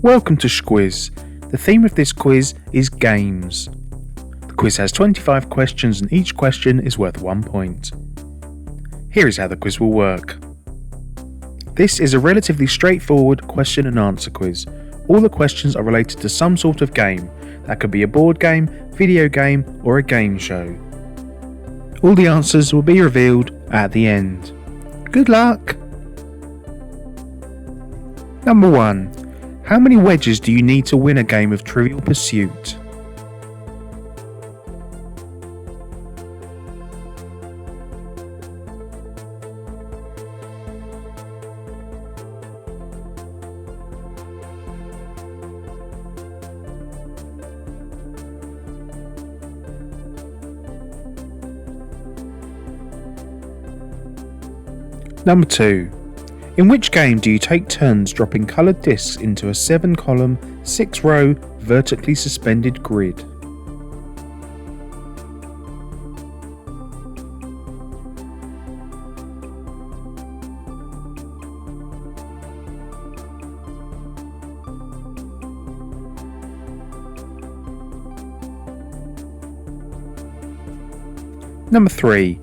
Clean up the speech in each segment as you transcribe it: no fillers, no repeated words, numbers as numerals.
Welcome to SHQuiz. The theme of this quiz is games. The quiz has 25 questions and each question is worth 1 point. Here is how the quiz will work. This is a relatively straightforward question and answer quiz. All the questions are related to some sort of game. That could be a board game, video game, or a game show. All the answers will be revealed at the end. Good luck! Number 1. How many wedges do you need to win a game of Trivial Pursuit? Number 2. In which game do you take turns dropping coloured discs into a 7-column, 6-row, vertically suspended grid? Number 3.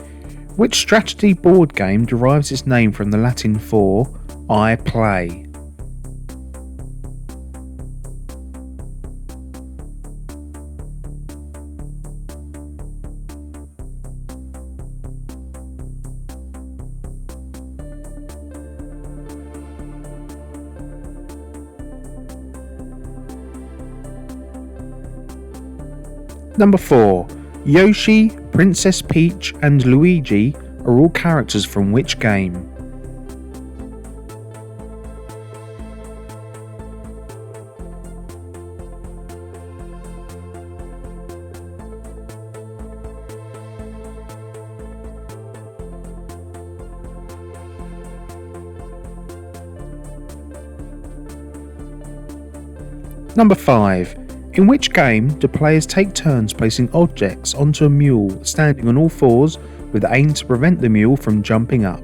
Which strategy board game derives its name from the Latin for I play? Number 4. Yoshi, Princess Peach and Luigi are all characters from which game? Number 5. In which game do players take turns placing objects onto a mule standing on all fours with the aim to prevent the mule from jumping up?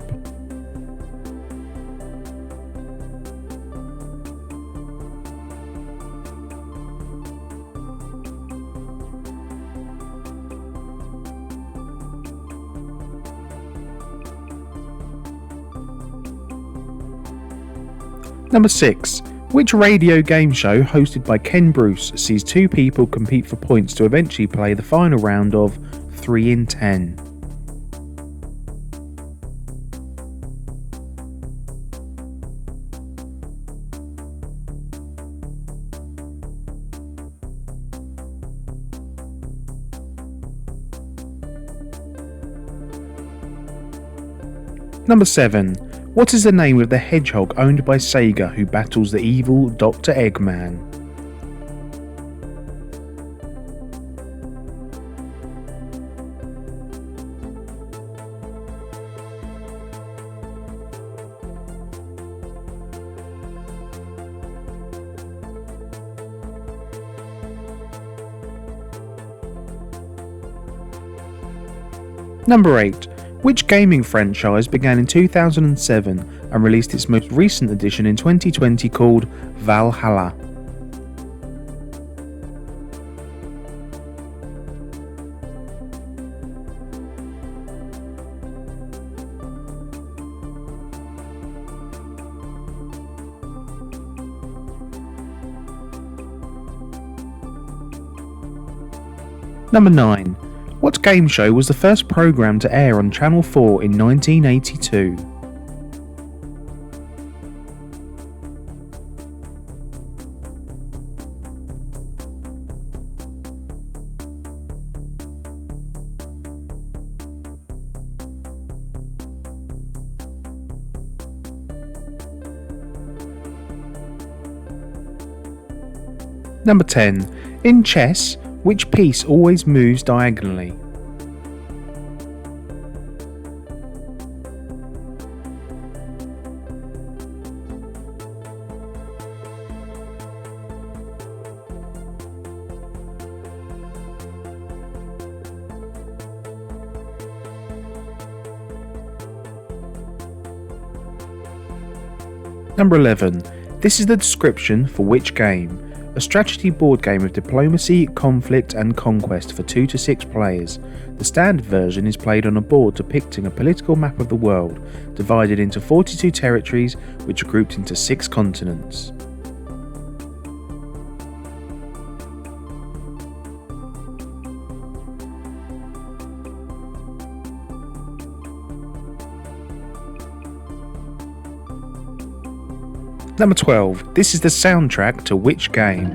Number 6. Which radio game show hosted by Ken Bruce sees two people compete for points to eventually play the final round of 3 in 10? Number 7. What is the name of the hedgehog owned by Sega who battles the evil Dr. Eggman? Number 8. Which gaming franchise began in 2007 and released its most recent edition in 2020 called Valhalla? Number 9. What game show was the first programme to air on Channel 4 in 1982? Number 10. In chess, which piece always moves diagonally? Number 11. This is the description for which game? A strategy board game of diplomacy, conflict and conquest for 2 to 6 players. The standard version is played on a board depicting a political map of the world, divided into 42 territories which are grouped into 6 continents. Number 12. This is the soundtrack to which game?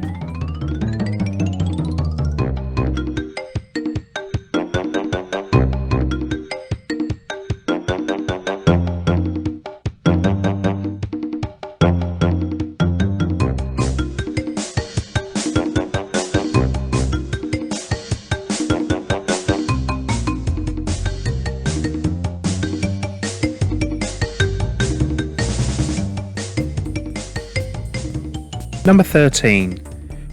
Number 13.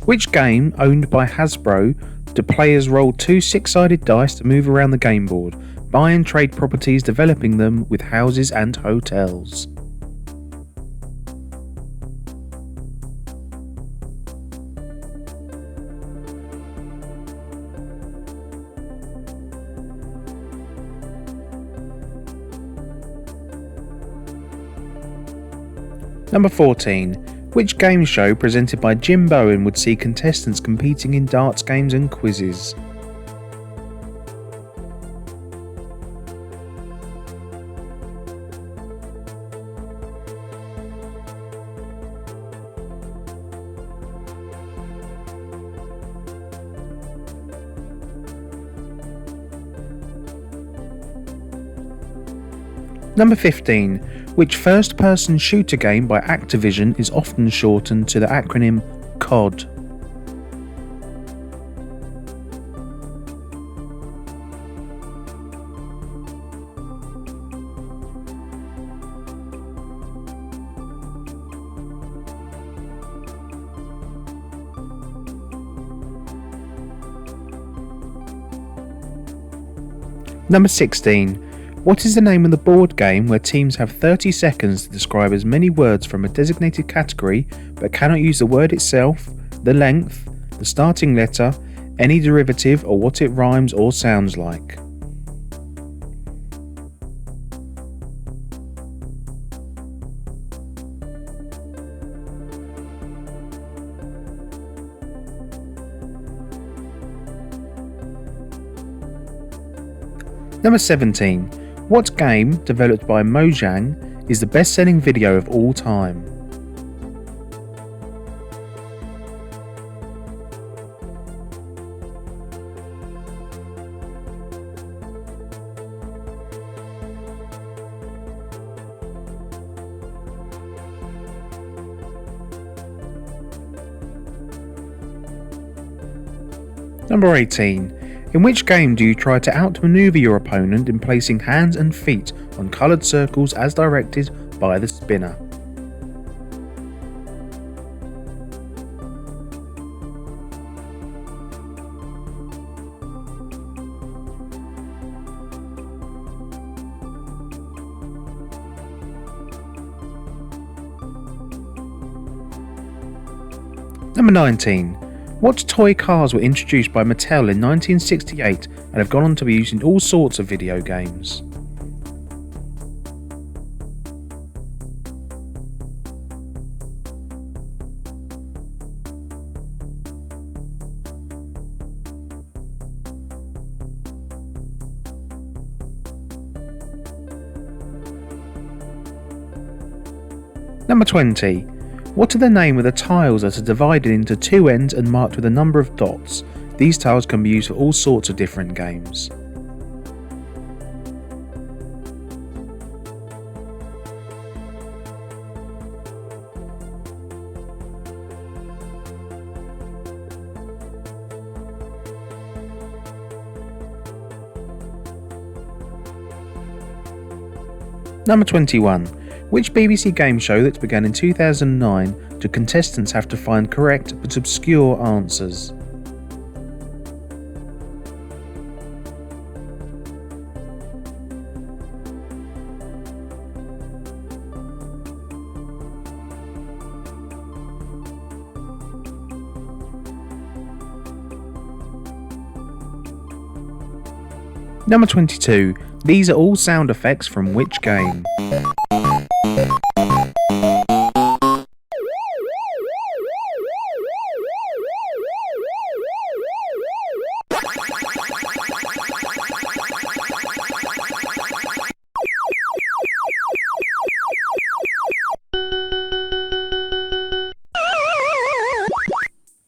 Which game, owned by Hasbro, do players roll 2 6-sided dice to move around the game board, buy and trade properties developing them with houses and hotels? Number 14. Which game show presented by Jim Bowen would see contestants competing in darts games and quizzes? Number 15. Which first-person shooter game by Activision is often shortened to the acronym COD? Number 16. What is the name of the board game where teams have 30 seconds to describe as many words from a designated category but cannot use the word itself, the length, the starting letter, any derivative or what it rhymes or sounds like? Number 17. What game, developed by Mojang, is the best-selling video of all time? Number 18. In which game do you try to outmaneuver your opponent in placing hands and feet on coloured circles as directed by the spinner? Number 19. What toy cars were introduced by Mattel in 1968 and have gone on to be used in all sorts of video games? Number 20. What are the name of the tiles that are divided into 2 ends and marked with a number of dots? These tiles can be used for all sorts of different games. Number 21. Which BBC game show that began in 2009 do contestants have to find correct but obscure answers? Number 22. These are all sound effects from which game?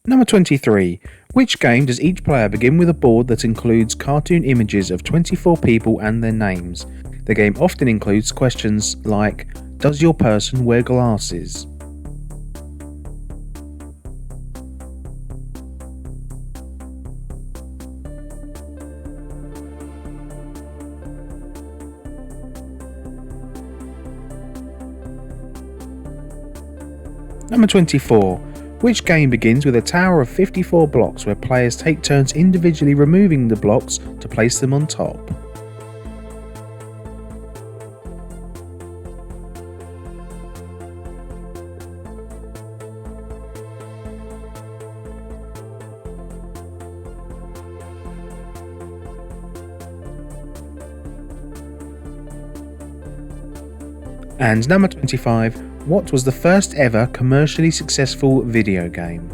Number 23. Which game does each player begin with a board that includes cartoon images of 24 people and their names? The game often includes questions like, does your person wear glasses? Number 24. Which game begins with a tower of 54 blocks where players take turns individually removing the blocks to place them on top? And number 25. What was the first ever commercially successful video game?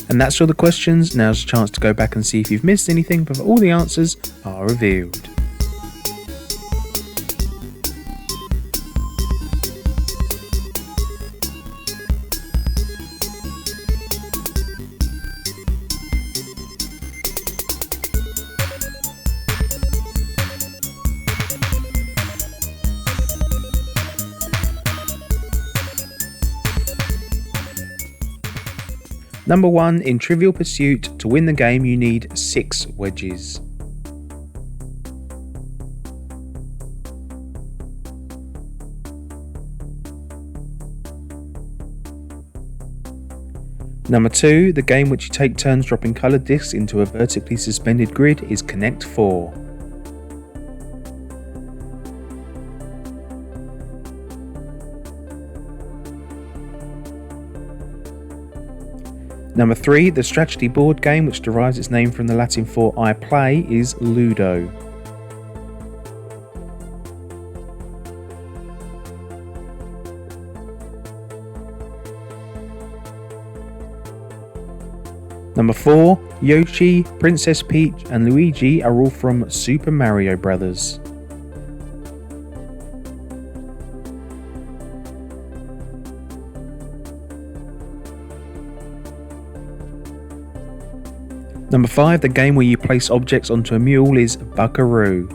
And that's all the questions. Now's a chance to go back and see if you've missed anything before all the answers are revealed. Number 1. In Trivial Pursuit, to win the game you need 6 wedges. Number 2. The game which you take turns dropping coloured discs into a vertically suspended grid is Connect 4. Number 3. The strategy board game which derives its name from the Latin for I play is Ludo. Number 4. Yoshi, Princess Peach and Luigi are all from Super Mario Bros. Number 5. The game where you place objects onto a mule is Buckaroo.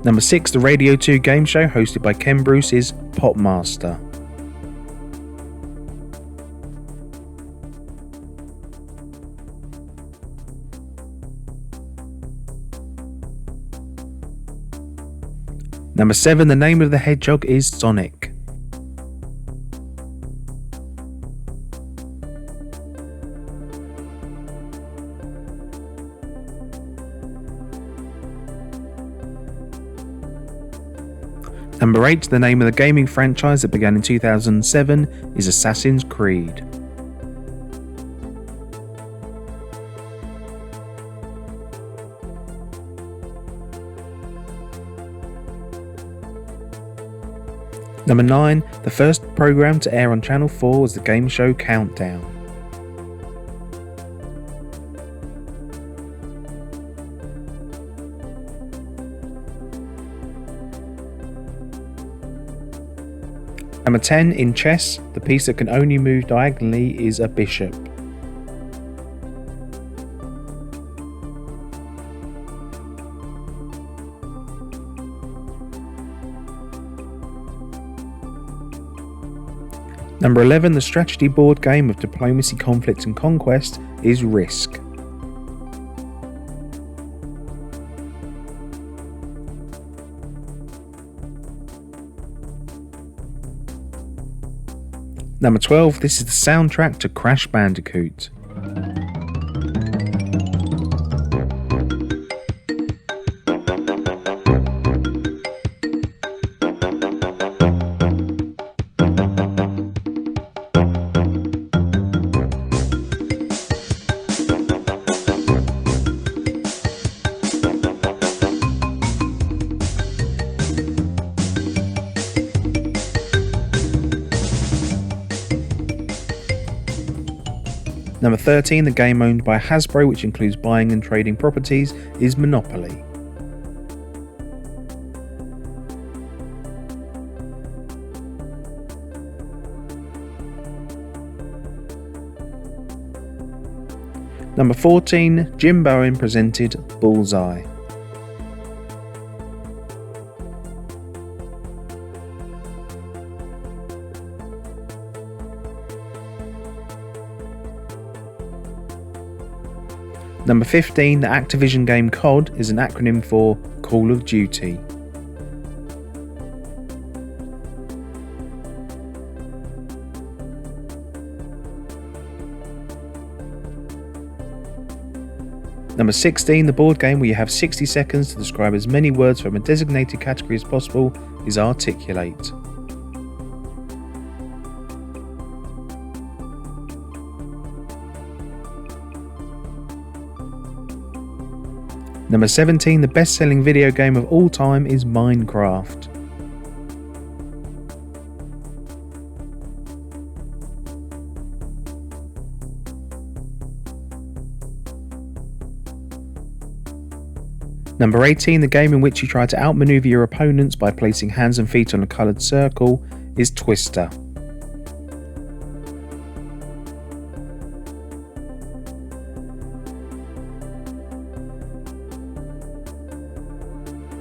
Number 6. The Radio 2 game show hosted by Ken Bruce is Popmaster. Number 7. The name of the hedgehog is Sonic. Number 8. The name of the gaming franchise that began in 2007 is Assassin's Creed. Number 9. The first programme to air on Channel 4 was the game show Countdown. Number 10. In chess, the piece that can only move diagonally is a bishop. Number 11. The strategy board game of diplomacy, conflict and conquest is Risk. Number 12, this is the soundtrack to Crash Bandicoot. Number 13, the game owned by Hasbro, which includes buying and trading properties, is Monopoly. Number 14, Jim Bowen presented Bullseye. Number 15, the Activision game COD is an acronym for Call of Duty. Number 16, the board game where you have 60 seconds to describe as many words from a designated category as possible is Articulate. Number 17, the best-selling video game of all time is Minecraft. Number 18, the game in which you try to outmaneuver your opponents by placing hands and feet on a coloured circle is Twister.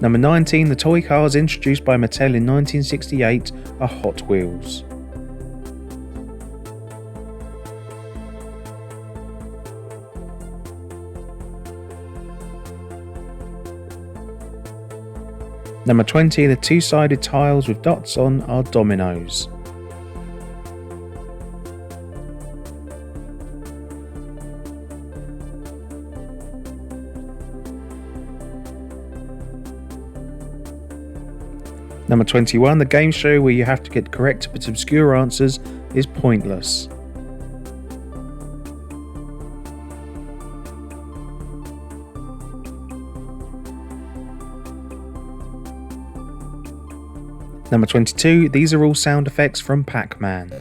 Number 19, the toy cars introduced by Mattel in 1968 are Hot Wheels. Number 20, the two-sided tiles with dots on are dominoes. Number 21, the game show where you have to get correct but obscure answers is Pointless. Number 22, these are all sound effects from Pac-Man.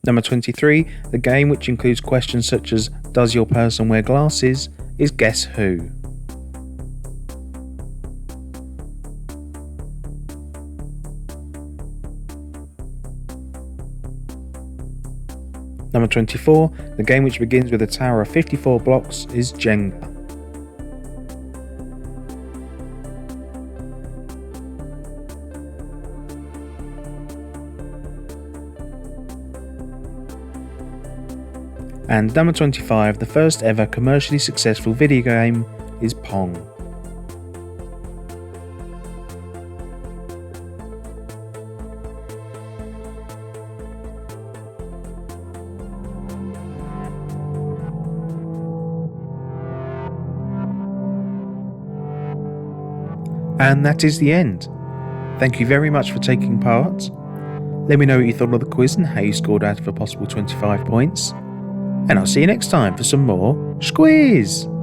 Number 23, the game, which includes questions such as does your person wear glasses, is Guess Who. Number 24, the game which begins with a tower of 54 blocks is Jenga. And number 25, the first ever commercially successful video game is Pong. And that is the end. Thank you very much for taking part. Let me know what you thought of the quiz and how you scored out of a possible 25 points. And I'll see you next time for some more SHQuiz!